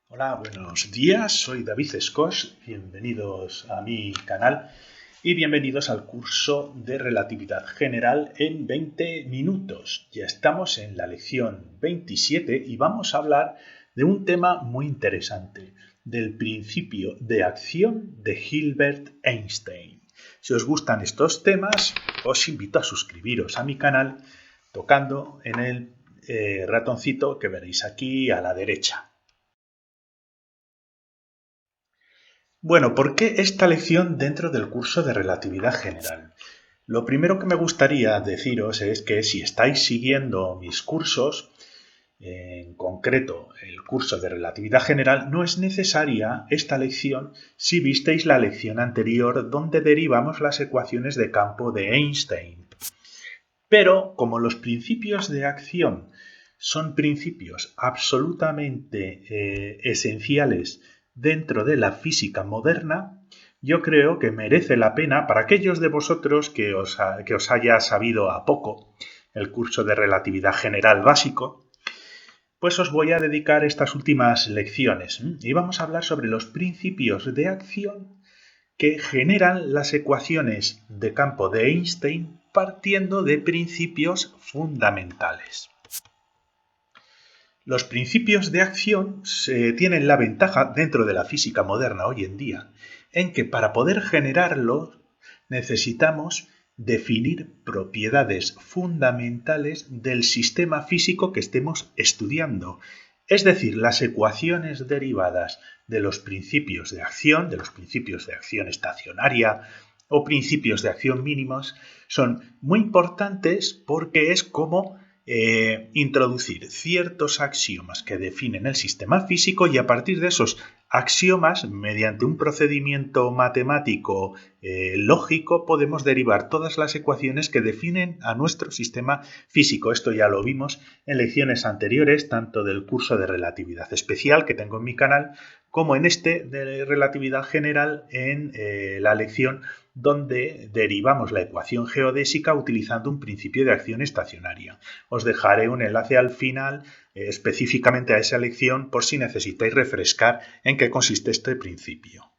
Hola, buenos días, soy David Escos, bienvenidos a mi canal y bienvenidos al curso de relatividad general en 20 minutos. Ya estamos en la lección 27 y vamos a hablar de un tema muy interesante, del principio de acción de Hilbert Einstein. Si os gustan estos temas, os invito a suscribiros a mi canal tocando en el ratoncito que veréis aquí a la derecha. Bueno, ¿por qué esta lección dentro del curso de relatividad general? Lo primero que me gustaría deciros es que si estáis siguiendo mis cursos, en concreto el curso de relatividad general, no es necesaria esta lección si visteis la lección anterior donde derivamos las ecuaciones de campo de Einstein. Pero como los principios de acción son principios absolutamente esenciales dentro de la física moderna, yo creo que merece la pena para aquellos de vosotros que os haya sabido a poco el curso de relatividad general básico, pues os voy a dedicar estas últimas lecciones y vamos a hablar sobre los principios de acción que generan las ecuaciones de campo de Einstein partiendo de principios fundamentales. Los principios de acción tienen la ventaja dentro de la física moderna hoy en día, en que para poder generarlos necesitamos definir propiedades fundamentales del sistema físico que estemos estudiando. Es decir, las ecuaciones derivadas de los principios de acción estacionaria o principios de acción mínimos, son muy importantes porque es como introducir ciertos axiomas que definen el sistema físico y a partir de esos axiomas, mediante un procedimiento matemático lógico, podemos derivar todas las ecuaciones que definen a nuestro sistema físico. Esto ya lo vimos en lecciones anteriores, tanto del curso de relatividad especial que tengo en mi canal, como en este de relatividad general en la lección donde derivamos la ecuación geodésica utilizando un principio de acción estacionaria. Os dejaré un enlace al final específicamente a esa lección por si necesitáis refrescar en qué consiste este principio.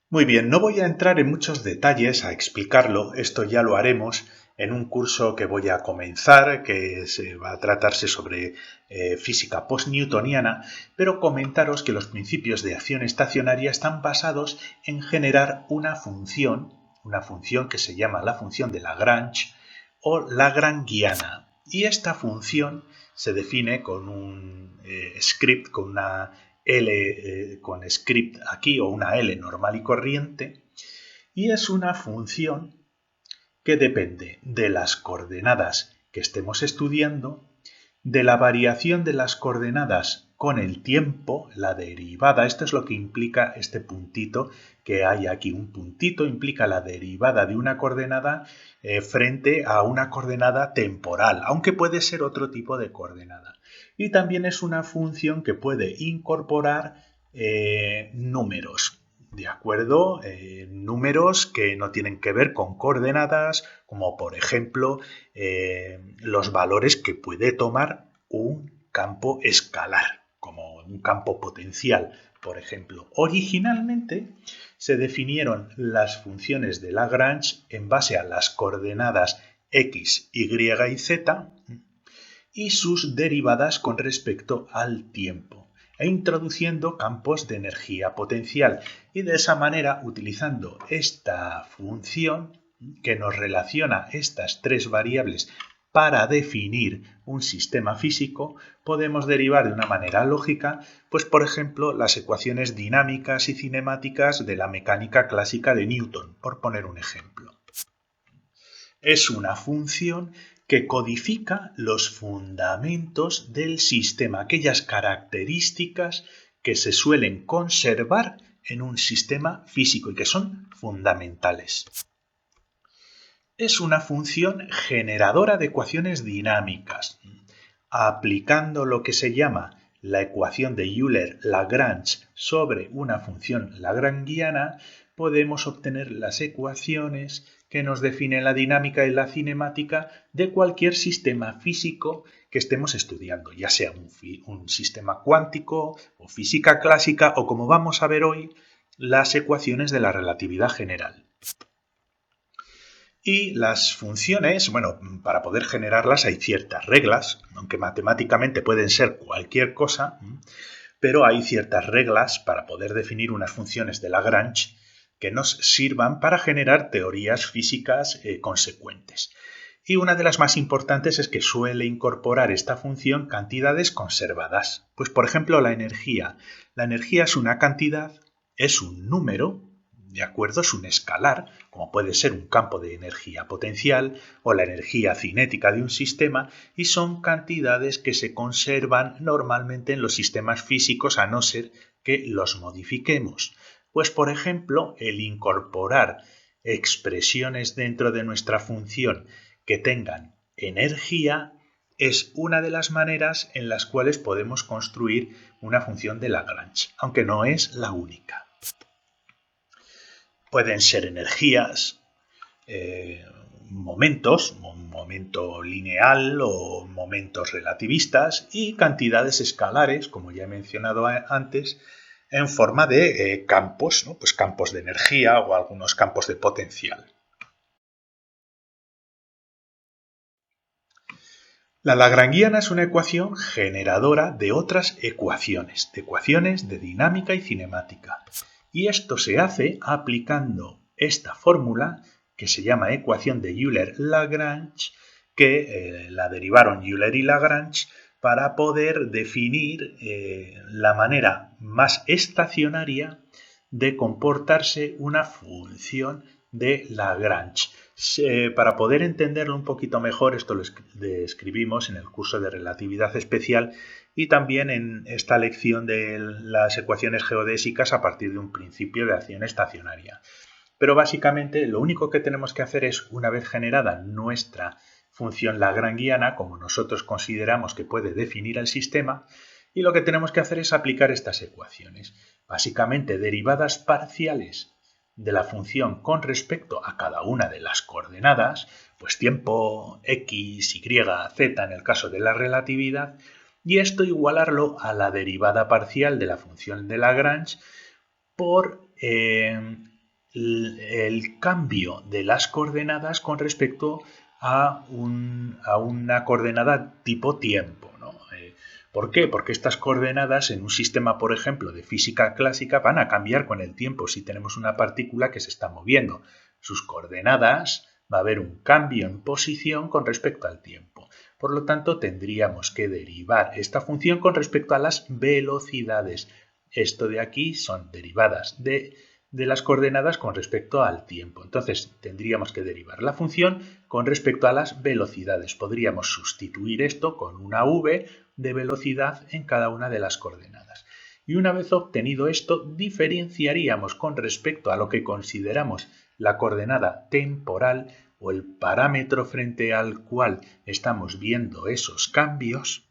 Muy bien, no voy a entrar en muchos detalles a explicarlo, esto ya lo haremos en un curso que voy a comenzar, que va a tratarse sobre física post-newtoniana, pero comentaros que los principios de acción estacionaria están basados en generar una función que se llama la función de Lagrange o lagrangiana. Y esta función se define con un script, con una L con script aquí o una L normal y corriente, y es una función que depende de las coordenadas que estemos estudiando, de la variación de las coordenadas con el tiempo, la derivada, esto es lo que implica este puntito que hay aquí. Un puntito implica la derivada de una coordenada frente a una coordenada temporal, aunque puede ser otro tipo de coordenada. Y también es una función que puede incorporar números. ¿De acuerdo? Números que no tienen que ver con coordenadas, como por ejemplo los valores que puede tomar un campo escalar, como un campo potencial, por ejemplo. Originalmente se definieron las funciones de Lagrange en base a las coordenadas x, y y z y sus derivadas con respecto al tiempo, e introduciendo campos de energía potencial, y de esa manera, utilizando esta función que nos relaciona estas tres variables para definir un sistema físico, podemos derivar de una manera lógica, pues por ejemplo, las ecuaciones dinámicas y cinemáticas de la mecánica clásica de Newton, por poner un ejemplo. Es una función que codifica los fundamentos del sistema, aquellas características que se suelen conservar en un sistema físico y que son fundamentales. Es una función generadora de ecuaciones dinámicas. Aplicando lo que se llama la ecuación de Euler-Lagrange sobre una función lagrangiana, podemos obtener las ecuaciones que nos definen la dinámica y la cinemática de cualquier sistema físico que estemos estudiando, ya sea un sistema cuántico o física clásica o, como vamos a ver hoy, las ecuaciones de la relatividad general. Y las funciones, bueno, para poder generarlas hay ciertas reglas, aunque matemáticamente pueden ser cualquier cosa, pero hay ciertas reglas para poder definir unas funciones de Lagrange que nos sirvan para generar teorías físicas consecuentes. Y una de las más importantes es que suele incorporar esta función cantidades conservadas. Pues, por ejemplo, la energía. La energía es una cantidad, es un número, ¿de acuerdo? Es un escalar, como puede ser un campo de energía potencial o la energía cinética de un sistema, y son cantidades que se conservan normalmente en los sistemas físicos a no ser que los modifiquemos. Pues, por ejemplo, el incorporar expresiones dentro de nuestra función que tengan energía es una de las maneras en las cuales podemos construir una función de Lagrange, aunque no es la única. Pueden ser energías, momentos, un momento lineal o momentos relativistas, y cantidades escalares, como ya he mencionado antes, en forma de campos, ¿no? Pues campos de energía o algunos campos de potencial. La lagrangiana es una ecuación generadora de otras ecuaciones de dinámica y cinemática. Y esto se hace aplicando esta fórmula que se llama ecuación de Euler-Lagrange, que la derivaron Euler y Lagrange para poder definir la manera más estacionaria de comportarse una función de Lagrange. Para poder entenderlo un poquito mejor, esto lo describimos en el curso de relatividad especial y también en esta lección de las ecuaciones geodésicas a partir de un principio de acción estacionaria. Pero básicamente lo único que tenemos que hacer es, una vez generada nuestra función lagrangiana, como nosotros consideramos que puede definir el sistema, y lo que tenemos que hacer es aplicar estas ecuaciones. Básicamente derivadas parciales de la función con respecto a cada una de las coordenadas, pues tiempo x, y, z en el caso de la relatividad, y esto igualarlo a la derivada parcial de la función de Lagrange por el cambio de las coordenadas con respecto a una coordenada tipo tiempo, ¿no? ¿Por qué? Porque estas coordenadas en un sistema, por ejemplo, de física clásica van a cambiar con el tiempo si tenemos una partícula que se está moviendo. Sus coordenadas va a haber un cambio en posición con respecto al tiempo. Por lo tanto, tendríamos que derivar esta función con respecto a las velocidades. Esto de aquí son derivadas de las coordenadas con respecto al tiempo. Entonces, tendríamos que derivar la función con respecto a las velocidades. Podríamos sustituir esto con una v de velocidad en cada una de las coordenadas. Y una vez obtenido esto, diferenciaríamos con respecto a lo que consideramos la coordenada temporal o el parámetro frente al cual estamos viendo esos cambios,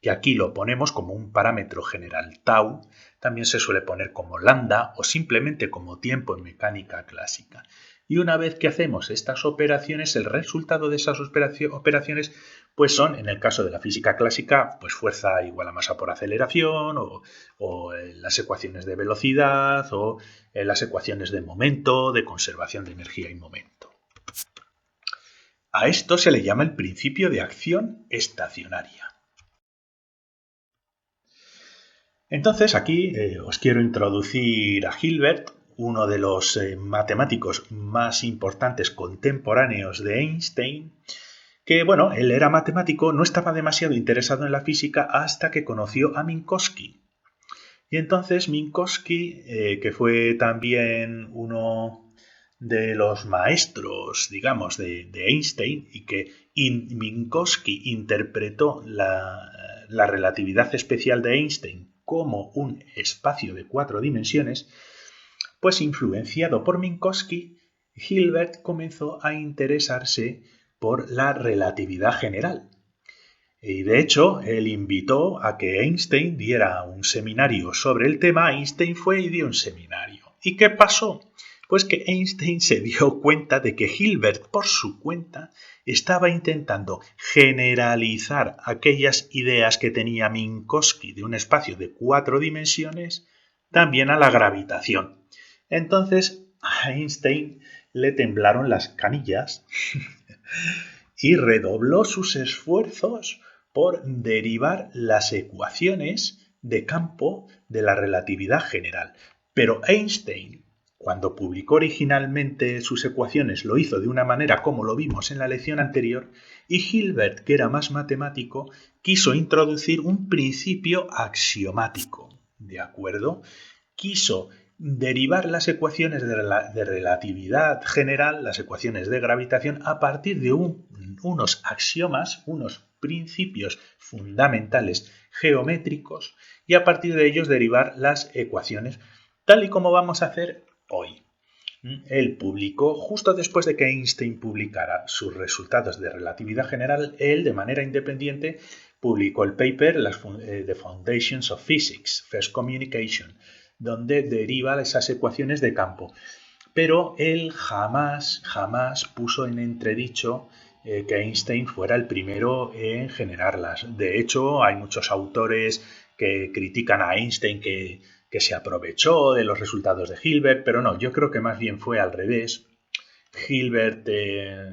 que aquí lo ponemos como un parámetro general tau, también se suele poner como lambda o simplemente como tiempo en mecánica clásica. Y una vez que hacemos estas operaciones, el resultado de esas operaciones pues son, en el caso de la física clásica, pues fuerza igual a masa por aceleración, o las ecuaciones de velocidad, o las ecuaciones de momento, de conservación de energía y momento. A esto se le llama el principio de acción estacionaria. Entonces aquí os quiero introducir a Hilbert, uno de los matemáticos más importantes contemporáneos de Einstein, que, bueno, él era matemático, no estaba demasiado interesado en la física hasta que conoció a Minkowski. Y entonces Minkowski, que fue también uno de los maestros, digamos, de Einstein, y que Minkowski interpretó la relatividad especial de Einstein como un espacio de 4 dimensiones, pues influenciado por Minkowski, Hilbert comenzó a interesarse por la relatividad general. Y de hecho, él invitó a que Einstein diera un seminario sobre el tema. Einstein fue y dio un seminario. ¿Y qué pasó? Pues que Einstein se dio cuenta de que Hilbert, por su cuenta, estaba intentando generalizar aquellas ideas que tenía Minkowski de un espacio de 4 dimensiones también a la gravitación. Entonces, a Einstein le temblaron las canillas y redobló sus esfuerzos por derivar las ecuaciones de campo de la relatividad general. Pero Einstein, cuando publicó originalmente sus ecuaciones, lo hizo de una manera como lo vimos en la lección anterior, y Hilbert, que era más matemático, quiso introducir un principio axiomático. ¿De acuerdo? Quiso derivar las ecuaciones de relatividad general, las ecuaciones de gravitación, a partir de unos axiomas, unos principios fundamentales geométricos, y a partir de ellos derivar las ecuaciones, tal y como vamos a hacer hoy. Él publicó, justo después de que Einstein publicara sus resultados de relatividad general, él, de manera independiente, publicó el paper The Foundations of Physics, First Communication, donde deriva esas ecuaciones de campo. Pero él jamás puso en entredicho que Einstein fuera el primero en generarlas. De hecho, hay muchos autores que critican a Einstein que se aprovechó de los resultados de Hilbert, pero no, yo creo que más bien fue al revés. Hilbert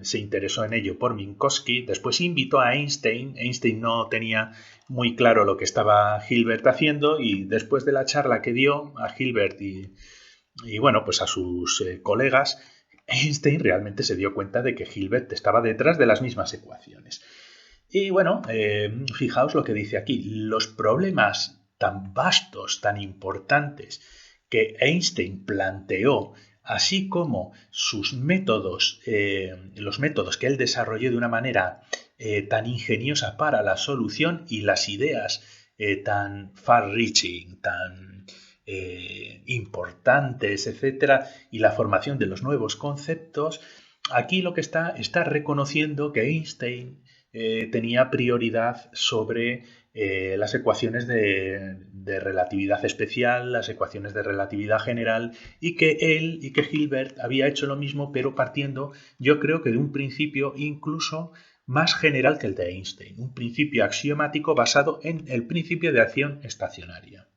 se interesó en ello por Minkowski, después invitó a Einstein. Einstein no tenía muy claro lo que estaba Hilbert haciendo, y después de la charla que dio a Hilbert y bueno, pues a sus colegas, Einstein realmente se dio cuenta de que Hilbert estaba detrás de las mismas ecuaciones. Y bueno, fijaos lo que dice aquí. Los problemas tan vastos, tan importantes que Einstein planteó, así como sus métodos, los métodos que él desarrolló de una manera tan ingeniosa para la solución, y las ideas tan far-reaching, tan importantes, etcétera, y la formación de los nuevos conceptos, aquí lo que está reconociendo que Einstein tenía prioridad sobre las ecuaciones de relatividad especial, las ecuaciones de relatividad general, y que él y que Hilbert había hecho lo mismo, pero partiendo, yo creo que de un principio incluso más general que el de Einstein, un principio axiomático basado en el principio de acción estacionaria.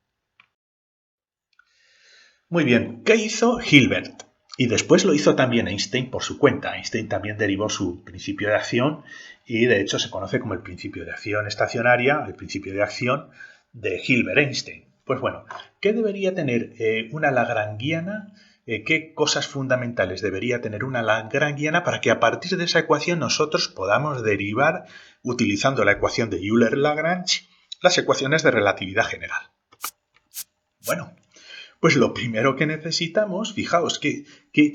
Muy bien, ¿qué hizo Hilbert? Y después lo hizo también Einstein por su cuenta. Einstein también derivó su principio de acción, y de hecho se conoce como el principio de acción estacionaria, el principio de acción de Hilbert-Einstein. Pues bueno, ¿qué debería tener una lagrangiana? ¿Qué cosas fundamentales debería tener una lagrangiana para que a partir de esa ecuación nosotros podamos derivar, utilizando la ecuación de Euler-Lagrange, las ecuaciones de relatividad general? Bueno, pues lo primero que necesitamos, fijaos qué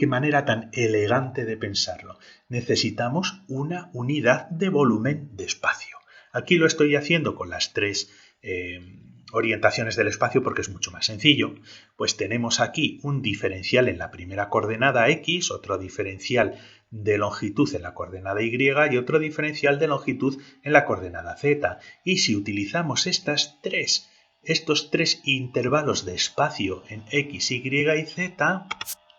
manera tan elegante de pensarlo, necesitamos una unidad de volumen de espacio. Aquí lo estoy haciendo con las tres orientaciones del espacio porque es mucho más sencillo. Pues tenemos aquí un diferencial en la primera coordenada X, otro diferencial de longitud en la coordenada Y y otro diferencial de longitud en la coordenada Z. Y si utilizamos estos tres intervalos de espacio en X, Y y Z,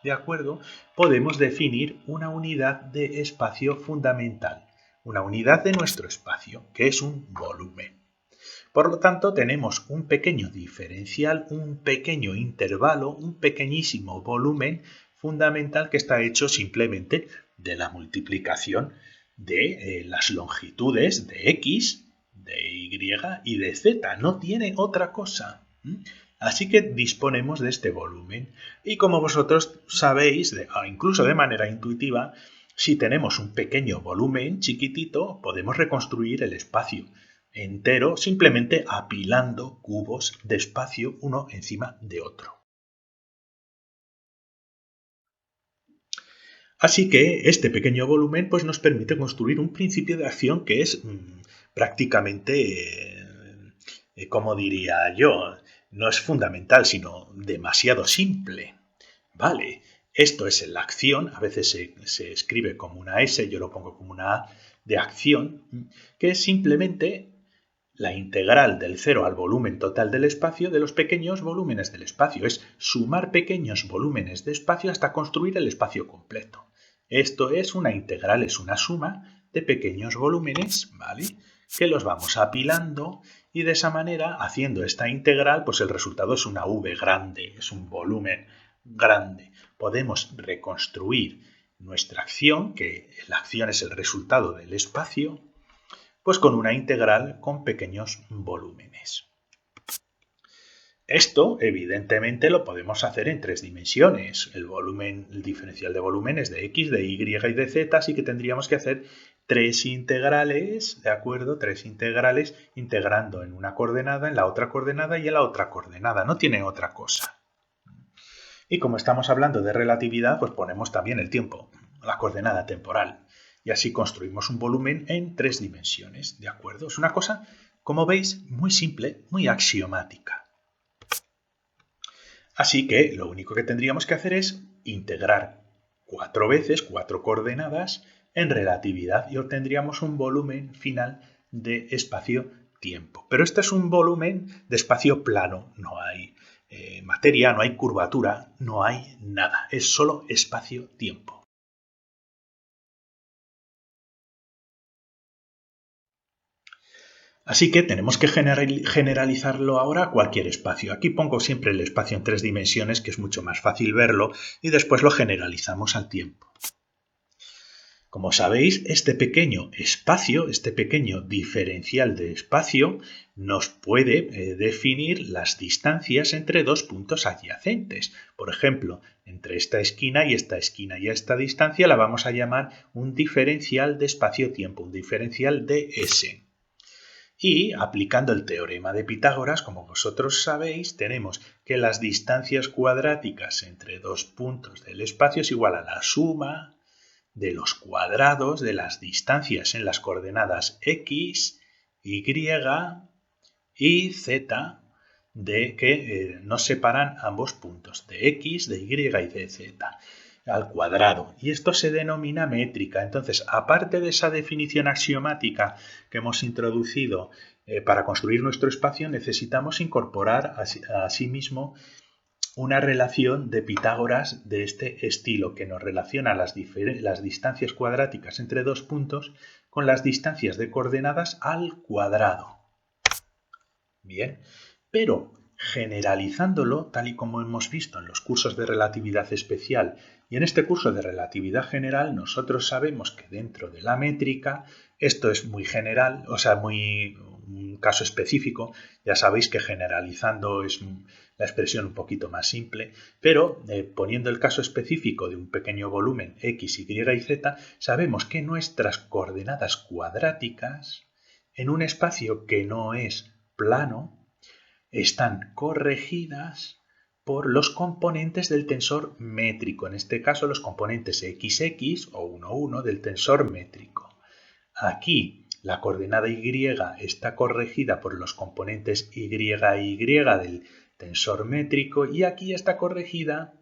¿de acuerdo? Podemos definir una unidad de espacio fundamental, una unidad de nuestro espacio, que es un volumen. Por lo tanto, tenemos un pequeño diferencial, un pequeño intervalo, un pequeñísimo volumen fundamental que está hecho simplemente de la multiplicación de las longitudes de X, de Y y de Z. No tiene otra cosa. Así que disponemos de este volumen. Y como vosotros sabéis, incluso de manera intuitiva, si tenemos un pequeño volumen chiquitito, podemos reconstruir el espacio entero simplemente apilando cubos de espacio uno encima de otro. Así que este pequeño volumen pues, nos permite construir un principio de acción que es prácticamente, como diría yo, no es fundamental, sino demasiado simple. Vale, esto es la acción, a veces se escribe como una S, yo lo pongo como una A de acción, que es simplemente la integral del 0 al volumen total del espacio de los pequeños volúmenes del espacio. Es sumar pequeños volúmenes de espacio hasta construir el espacio completo. Esto es una integral, es una suma de pequeños volúmenes, ¿vale?, que los vamos apilando y de esa manera, haciendo esta integral, pues el resultado es una V grande, es un volumen grande. Podemos reconstruir nuestra acción, que la acción es el resultado del espacio, pues con una integral con pequeños volúmenes. Esto, evidentemente, lo podemos hacer en 3 dimensiones. El diferencial de volúmenes de x, de y y de z, así que tendríamos que hacer 3 integrales, ¿de acuerdo? 3 integrales integrando en una coordenada, en la otra coordenada y en la otra coordenada. No tiene otra cosa. Y como estamos hablando de relatividad, pues ponemos también el tiempo, la coordenada temporal. Y así construimos un volumen en 3 dimensiones, ¿de acuerdo? Es una cosa, como veis, muy simple, muy axiomática. Así que lo único que tendríamos que hacer es integrar 4 veces, 4 coordenadas, en relatividad y obtendríamos un volumen final de espacio-tiempo. Pero este es un volumen de espacio plano, no hay materia, no hay curvatura, no hay nada, es solo espacio-tiempo. Así que tenemos que generalizarlo ahora a cualquier espacio. Aquí pongo siempre el espacio en 3 dimensiones, que es mucho más fácil verlo, y después lo generalizamos al tiempo. Como sabéis, este pequeño espacio, este pequeño diferencial de espacio, nos puede definir las distancias entre 2 puntos adyacentes. Por ejemplo, entre esta esquina y esta distancia la vamos a llamar un diferencial de espacio-tiempo, un diferencial de S. Y aplicando el teorema de Pitágoras, como vosotros sabéis, tenemos que las distancias cuadráticas entre 2 puntos del espacio es igual a la suma de los cuadrados de las distancias en las coordenadas x, y y z de que nos separan ambos puntos, de x, de y y de z, al cuadrado. Y esto se denomina métrica. Entonces, aparte de esa definición axiomática que hemos introducido para construir nuestro espacio, necesitamos incorporar asimismo una relación de Pitágoras de este estilo, que nos relaciona las distancias cuadráticas entre 2 puntos con las distancias de coordenadas al cuadrado. Bien, pero generalizándolo, tal y como hemos visto en los cursos de relatividad especial y en este curso de relatividad general, nosotros sabemos que dentro de la métrica, esto es muy general, o sea, muy un caso específico, ya sabéis que generalizando es la expresión un poquito más simple, pero poniendo el caso específico de un pequeño volumen x, y y z, sabemos que nuestras coordenadas cuadráticas en un espacio que no es plano están corregidas por los componentes del tensor métrico, en este caso los componentes xx o 1, 1 del tensor métrico. Aquí la coordenada y está corregida por los componentes y del tensor métrico y aquí está corregida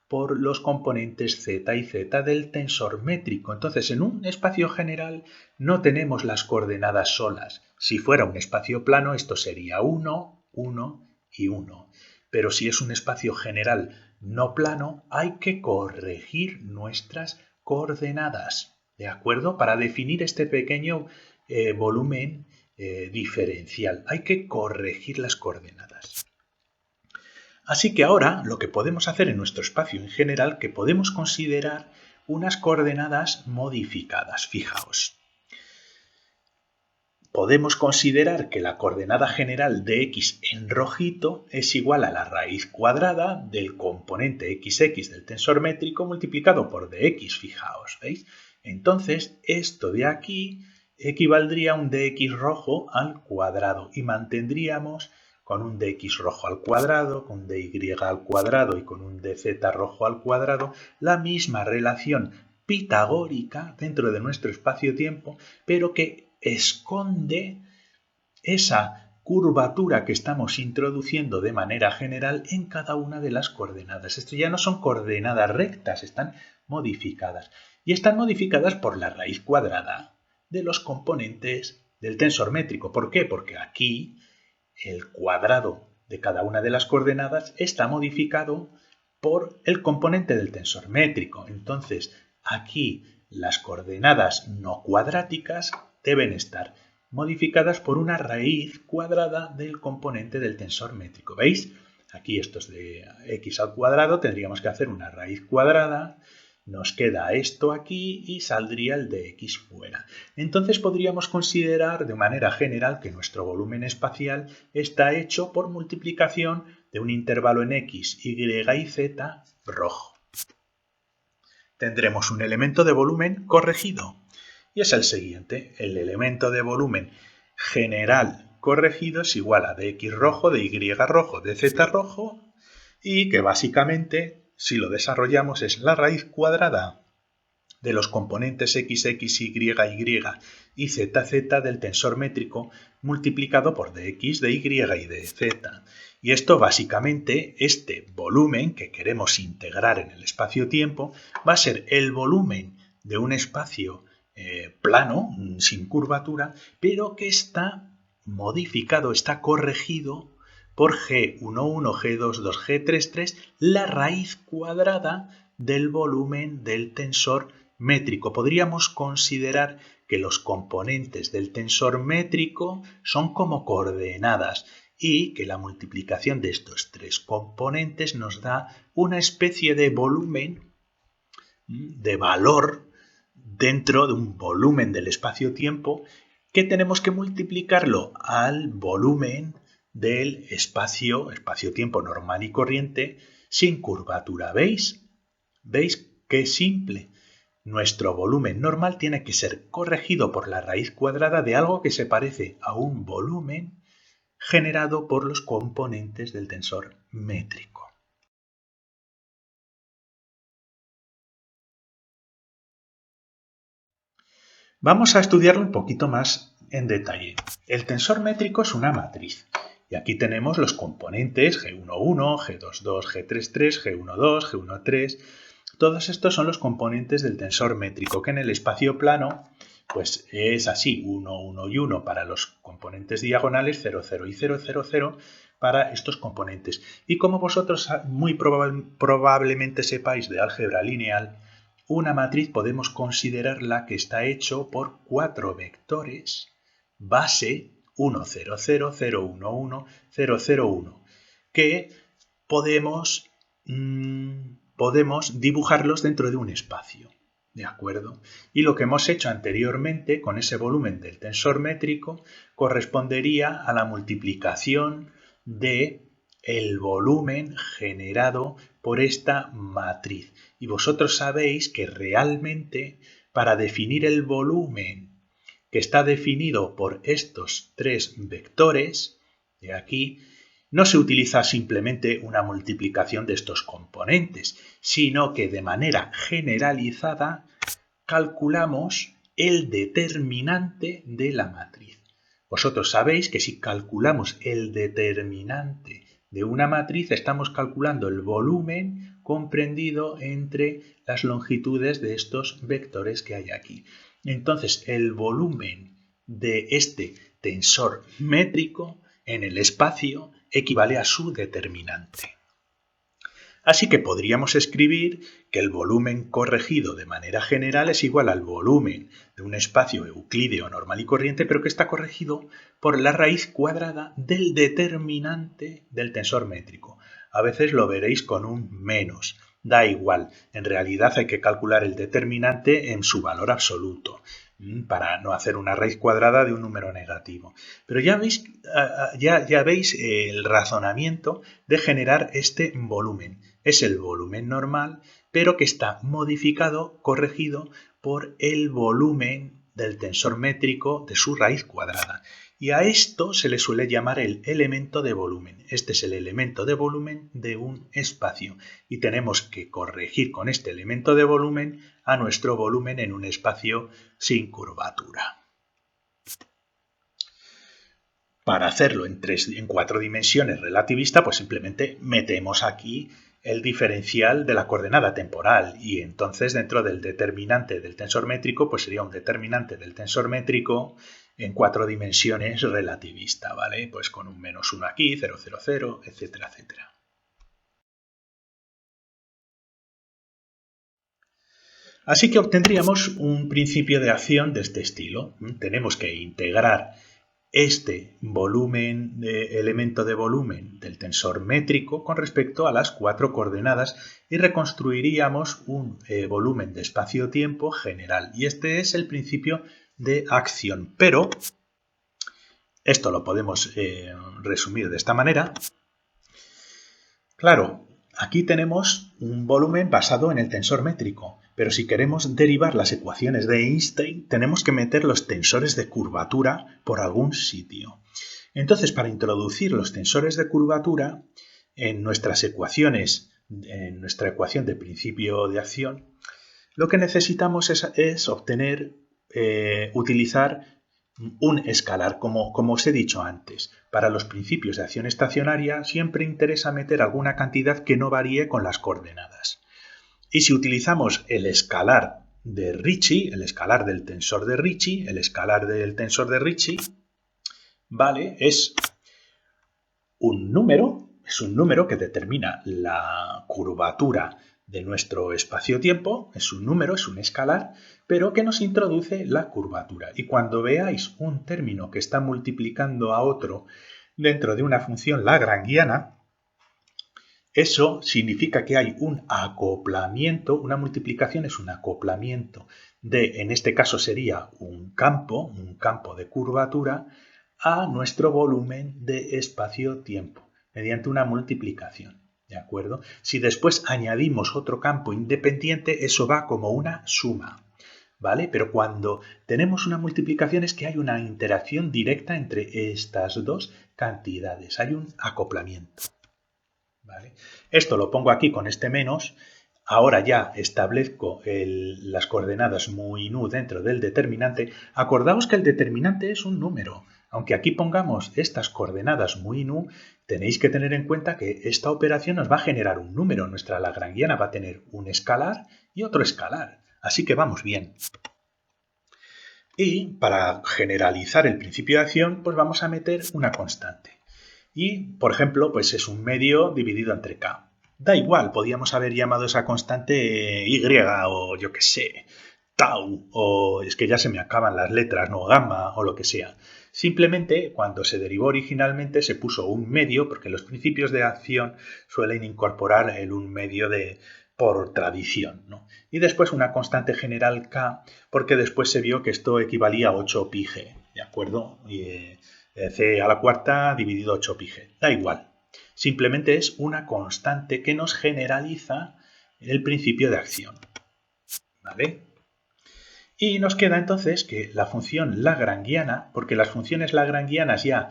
por los componentes z y z del tensor métrico. Entonces, en un espacio general no tenemos las coordenadas solas. Si fuera un espacio plano, esto sería 1, 1 y 1. Pero si es un espacio general no plano, hay que corregir nuestras coordenadas, ¿de acuerdo? Para definir este pequeño volumen diferencial, hay que corregir las coordenadas. Así que ahora lo que podemos hacer en nuestro espacio en general, que podemos considerar unas coordenadas modificadas. Fijaos, podemos considerar que la coordenada general de x en rojito es igual a la raíz cuadrada del componente xx del tensor métrico multiplicado por dx, fijaos, ¿veis? Entonces, esto de aquí equivaldría a un dx rojo al cuadrado y mantendríamos con un dx rojo al cuadrado, con un dy al cuadrado y con un dz rojo al cuadrado, la misma relación pitagórica dentro de nuestro espacio-tiempo, pero que esconde esa curvatura que estamos introduciendo de manera general en cada una de las coordenadas. Esto ya no son coordenadas rectas, están modificadas. Y están modificadas por la raíz cuadrada de los componentes del tensor métrico. ¿Por qué? Porque aquí el cuadrado de cada una de las coordenadas está modificado por el componente del tensor métrico. Entonces, aquí las coordenadas no cuadráticas deben estar modificadas por una raíz cuadrada del componente del tensor métrico. ¿Veis? Aquí esto es de x al cuadrado, tendríamos que hacer una raíz cuadrada, nos queda esto aquí y saldría el de x fuera. Entonces podríamos considerar de manera general que nuestro volumen espacial está hecho por multiplicación de un intervalo en x, y y z rojo. Tendremos un elemento de volumen corregido y es el siguiente. El elemento de volumen general corregido es igual a dx rojo, de y rojo, de z rojo, y que básicamente, si lo desarrollamos, es la raíz cuadrada de los componentes x, y, y z del tensor métrico multiplicado por dx, de y y de z. Y esto básicamente, este volumen que queremos integrar en el espacio-tiempo, va a ser el volumen de un espacio plano, sin curvatura, pero que está modificado, está corregido por G11, G22, G33, la raíz cuadrada del volumen del tensor métrico. Podríamos considerar que los componentes del tensor métrico son como coordenadas y que la multiplicación de estos tres componentes nos da una especie de volumen, de valor dentro de un volumen del espacio-tiempo que tenemos que multiplicarlo al volumen del espacio-tiempo normal y corriente sin curvatura. ¿Veis? ¿Veis qué simple? Nuestro volumen normal tiene que ser corregido por la raíz cuadrada de algo que se parece a un volumen generado por los componentes del tensor métrico. Vamos a estudiarlo un poquito más en detalle. El tensor métrico es una matriz y aquí tenemos los componentes G11, G22, G33, G12, G13. Todos estos son los componentes del tensor métrico, que en el espacio plano pues es así, 1, 1 y 1 para los componentes diagonales, 0, 0 y 0, 0, 0 para estos componentes. Y como vosotros muy probablemente sepáis de álgebra lineal, una matriz podemos considerarla que está hecho por 4 vectores base 1, 0, 0, 0, 1, 1, 0, 0, 1, que podemos dibujarlos dentro de un espacio, ¿de acuerdo? Y lo que hemos hecho anteriormente con ese volumen del tensor métrico correspondería a la multiplicación de el volumen generado por esta matriz. Y vosotros sabéis que realmente para definir el volumen que está definido por estos tres vectores de aquí, no se utiliza simplemente una multiplicación de estos componentes, sino que de manera generalizada calculamos el determinante de la matriz. Vosotros sabéis que si calculamos el determinante de una matriz, estamos calculando el volumen comprendido entre las longitudes de estos vectores que hay aquí. Entonces, el volumen de este tensor métrico en el espacio equivale a su determinante. Así que podríamos escribir que el volumen corregido de manera general es igual al volumen de un espacio euclídeo normal y corriente, pero que está corregido por la raíz cuadrada del determinante del tensor métrico. A veces lo veréis con un menos. Da igual, en realidad hay que calcular el determinante en su valor absoluto para no hacer una raíz cuadrada de un número negativo. Pero ya veis el razonamiento de generar este volumen. Es el volumen normal, pero que está modificado, corregido por el volumen del tensor métrico de su raíz cuadrada. Y a esto se le suele llamar el elemento de volumen. Este es el elemento de volumen de un espacio. Y tenemos que corregir con este elemento de volumen a nuestro volumen en un espacio sin curvatura. Para hacerlo en 4 dimensiones relativista, pues simplemente metemos aquí el diferencial de la coordenada temporal y entonces dentro del determinante del tensor métrico pues sería un determinante del tensor métrico en 4 dimensiones relativista, ¿vale? Pues con un -1 aquí, 0, 0, 0, etcétera, etcétera. Así que obtendríamos un principio de acción de este estilo. Tenemos que integrar este volumen de elemento de volumen del tensor métrico con respecto a las 4 coordenadas y reconstruiríamos un volumen de espacio-tiempo general. Y este es el principio de acción. Pero esto lo podemos resumir de esta manera. Claro, aquí tenemos un volumen basado en el tensor métrico, pero si queremos derivar las ecuaciones de Einstein, tenemos que meter los tensores de curvatura por algún sitio. Entonces, para introducir los tensores de curvatura en nuestras ecuaciones, en nuestra ecuación de principio de acción, lo que necesitamos es utilizar un escalar, como os he dicho antes. Para los principios de acción estacionaria siempre interesa meter alguna cantidad que no varíe con las coordenadas. Y si utilizamos el escalar de Ricci, el escalar del tensor de Ricci, ¿vale? Es un número que determina la curvatura de nuestro espacio-tiempo, es un número, es un escalar, pero que nos introduce la curvatura. Y cuando veáis un término que está multiplicando a otro dentro de una función lagrangiana, eso significa que hay un acoplamiento, una multiplicación es un acoplamiento de, en este caso sería un campo de curvatura, a nuestro volumen de espacio-tiempo, mediante una multiplicación. ¿De acuerdo? Si después añadimos otro campo independiente, eso va como una suma. ¿Vale? Pero cuando tenemos una multiplicación es que hay una interacción directa entre estas dos cantidades. Hay un acoplamiento. ¿Vale? Esto lo pongo aquí con este menos. Ahora ya establezco las coordenadas mu y nu dentro del determinante. Acordaos que el determinante es un número. Aunque aquí pongamos estas coordenadas mu y nu, tenéis que tener en cuenta que esta operación nos va a generar un número. Nuestra lagrangiana va a tener un escalar y otro escalar. Así que vamos bien. Y para generalizar el principio de acción, pues vamos a meter una constante. Y, por ejemplo, pues es un medio dividido entre k. Da igual, podíamos haber llamado esa constante y o yo qué sé, tau, o es que ya se me acaban las letras, no, gamma o lo que sea. Simplemente, cuando se derivó originalmente, se puso un medio, porque los principios de acción suelen incorporar un medio por tradición, ¿no? Y después una constante general k, porque después se vio que esto equivalía a 8 pi g, ¿de acuerdo? C a la cuarta dividido 8 pi g. Da igual. Simplemente es una constante que nos generaliza el principio de acción. ¿Vale? Y nos queda entonces que la función lagrangiana, porque las funciones lagrangianas ya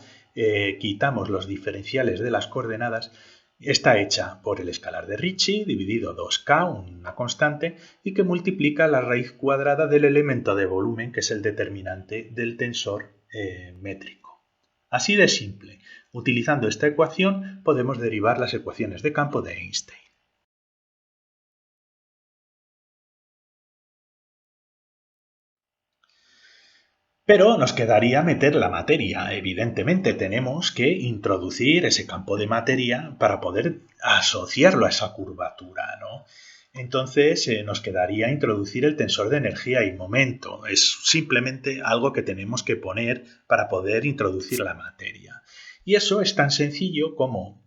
quitamos los diferenciales de las coordenadas, está hecha por el escalar de Ricci dividido 2k, una constante, y que multiplica la raíz cuadrada del elemento de volumen, que es el determinante del tensor métrico. Así de simple. Utilizando esta ecuación podemos derivar las ecuaciones de campo de Einstein. Pero nos quedaría meter la materia. Evidentemente tenemos que introducir ese campo de materia para poder asociarlo a esa curvatura, ¿no? Entonces nos quedaría introducir el tensor de energía y momento. Es simplemente algo que tenemos que poner para poder introducir la materia. Y eso es tan sencillo como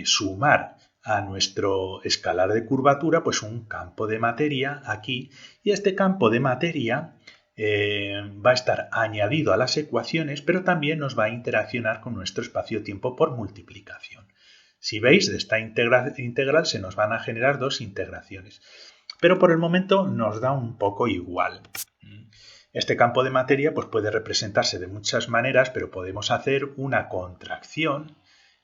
sumar a nuestro escalar de curvatura pues un campo de materia aquí, y este campo de materia va a estar añadido a las ecuaciones, pero también nos va a interaccionar con nuestro espacio-tiempo por multiplicación. Si veis, de esta integral se nos van a generar dos integraciones, pero por el momento nos da un poco igual. Este campo de materia pues, puede representarse de muchas maneras, pero podemos hacer una contracción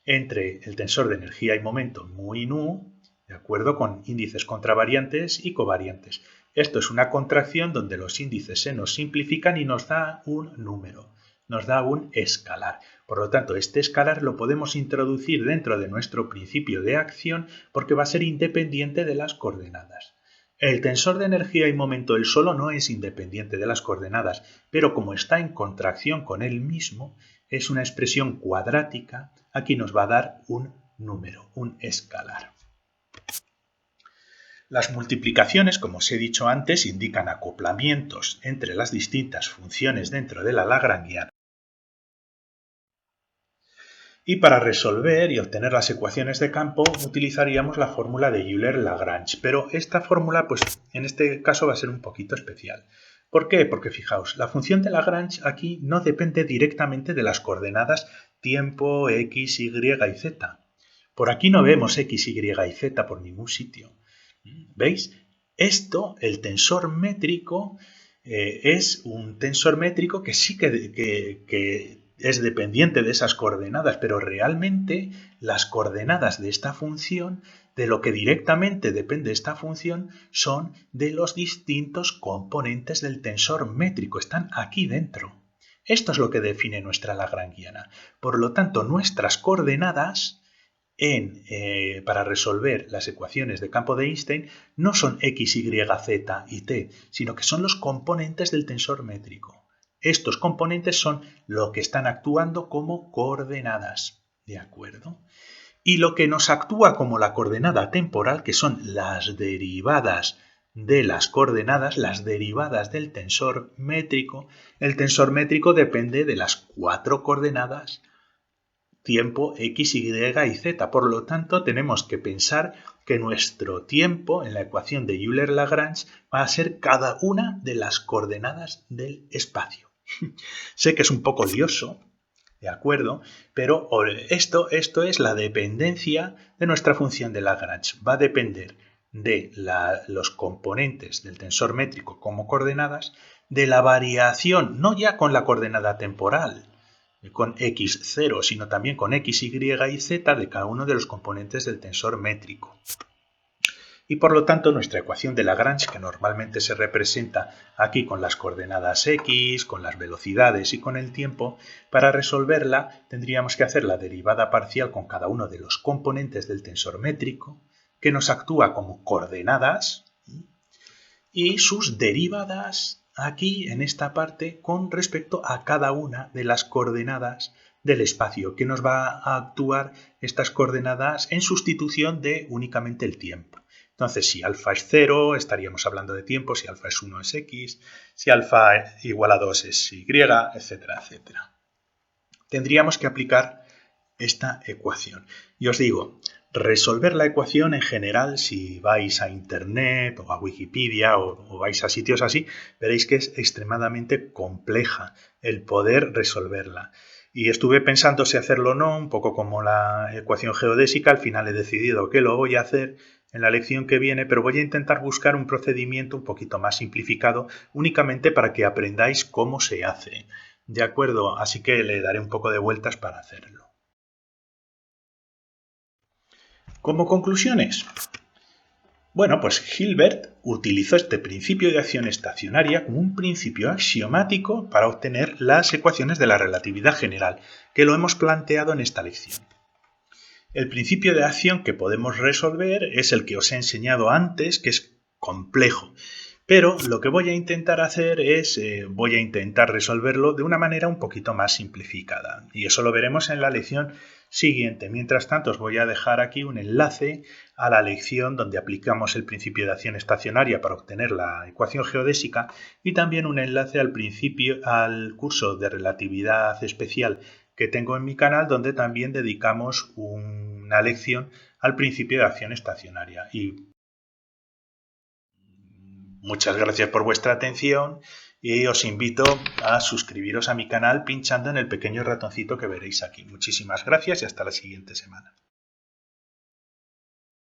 entre el tensor de energía y momento mu y nu, de acuerdo, con índices contravariantes y covariantes. Esto es una contracción donde los índices se nos simplifican y nos da un número, nos da un escalar. Por lo tanto, este escalar lo podemos introducir dentro de nuestro principio de acción porque va a ser independiente de las coordenadas. El tensor de energía y momento él solo no es independiente de las coordenadas, pero como está en contracción con él mismo, es una expresión cuadrática, aquí nos va a dar un número, un escalar. Las multiplicaciones, como os he dicho antes, indican acoplamientos entre las distintas funciones dentro de la lagrangiana. Y para resolver y obtener las ecuaciones de campo utilizaríamos la fórmula de Euler-Lagrange, pero esta fórmula, pues en este caso va a ser un poquito especial. ¿Por qué? Porque fijaos, la función de Lagrange aquí no depende directamente de las coordenadas tiempo, x, y y z. Por aquí no vemos x, y y z por ningún sitio. ¿Veis? Esto, el tensor métrico, es un tensor métrico que sí que es dependiente de esas coordenadas, pero realmente las coordenadas de esta función, de lo que directamente depende esta función, son de los distintos componentes del tensor métrico, están aquí dentro. Esto es lo que define nuestra lagrangiana. Por lo tanto, nuestras coordenadas para resolver las ecuaciones de campo de Einstein no son x, y, z y t, sino que son los componentes del tensor métrico. Estos componentes son lo que están actuando como coordenadas, ¿de acuerdo? Y lo que nos actúa como la coordenada temporal, que son las derivadas de las coordenadas, las derivadas del tensor métrico, el tensor métrico depende de las 4 coordenadas tiempo x, y z. Por lo tanto, tenemos que pensar que nuestro tiempo en la ecuación de Euler-Lagrange va a ser cada una de las coordenadas del espacio. Sé que es un poco lioso, ¿de acuerdo? Pero esto es la dependencia de nuestra función de Lagrange. Va a depender de los componentes del tensor métrico como coordenadas, de la variación, no ya con la coordenada temporal, con x0, sino también con x, y y z de cada uno de los componentes del tensor métrico. Y por lo tanto nuestra ecuación de Lagrange, que normalmente se representa aquí con las coordenadas x, con las velocidades y con el tiempo, para resolverla tendríamos que hacer la derivada parcial con cada uno de los componentes del tensor métrico, que nos actúa como coordenadas, y sus derivadas aquí en esta parte con respecto a cada una de las coordenadas del espacio, que nos va a actuar estas coordenadas en sustitución de únicamente el tiempo. Entonces, si alfa es 0, estaríamos hablando de tiempo, si alfa es 1 es x, si alfa igual a 2 es y, etcétera, etcétera. Tendríamos que aplicar esta ecuación. Y os digo, resolver la ecuación en general, si vais a internet o a Wikipedia o vais a sitios así, veréis que es extremadamente compleja el poder resolverla. Y estuve pensando si hacerlo o no, un poco como la ecuación geodésica, al final he decidido que lo voy a hacer en la lección que viene, pero voy a intentar buscar un procedimiento un poquito más simplificado, únicamente para que aprendáis cómo se hace. ¿De acuerdo? Así que le daré un poco de vueltas para hacerlo. Como conclusiones, bueno, pues Hilbert utilizó este principio de acción estacionaria como un principio axiomático para obtener las ecuaciones de la relatividad general, que lo hemos planteado en esta lección. El principio de acción que podemos resolver es el que os he enseñado antes, que es complejo, pero lo que voy a intentar hacer es, voy a intentar resolverlo de una manera un poquito más simplificada, y eso lo veremos en la lección siguiente. Mientras tanto, os voy a dejar aquí un enlace a la lección donde aplicamos el principio de acción estacionaria para obtener la ecuación geodésica y también un enlace al curso de relatividad especial que tengo en mi canal, donde también dedicamos una lección al principio de acción estacionaria. Y muchas gracias por vuestra atención y os invito a suscribiros a mi canal pinchando en el pequeño ratoncito que veréis aquí. Muchísimas gracias y hasta la siguiente semana.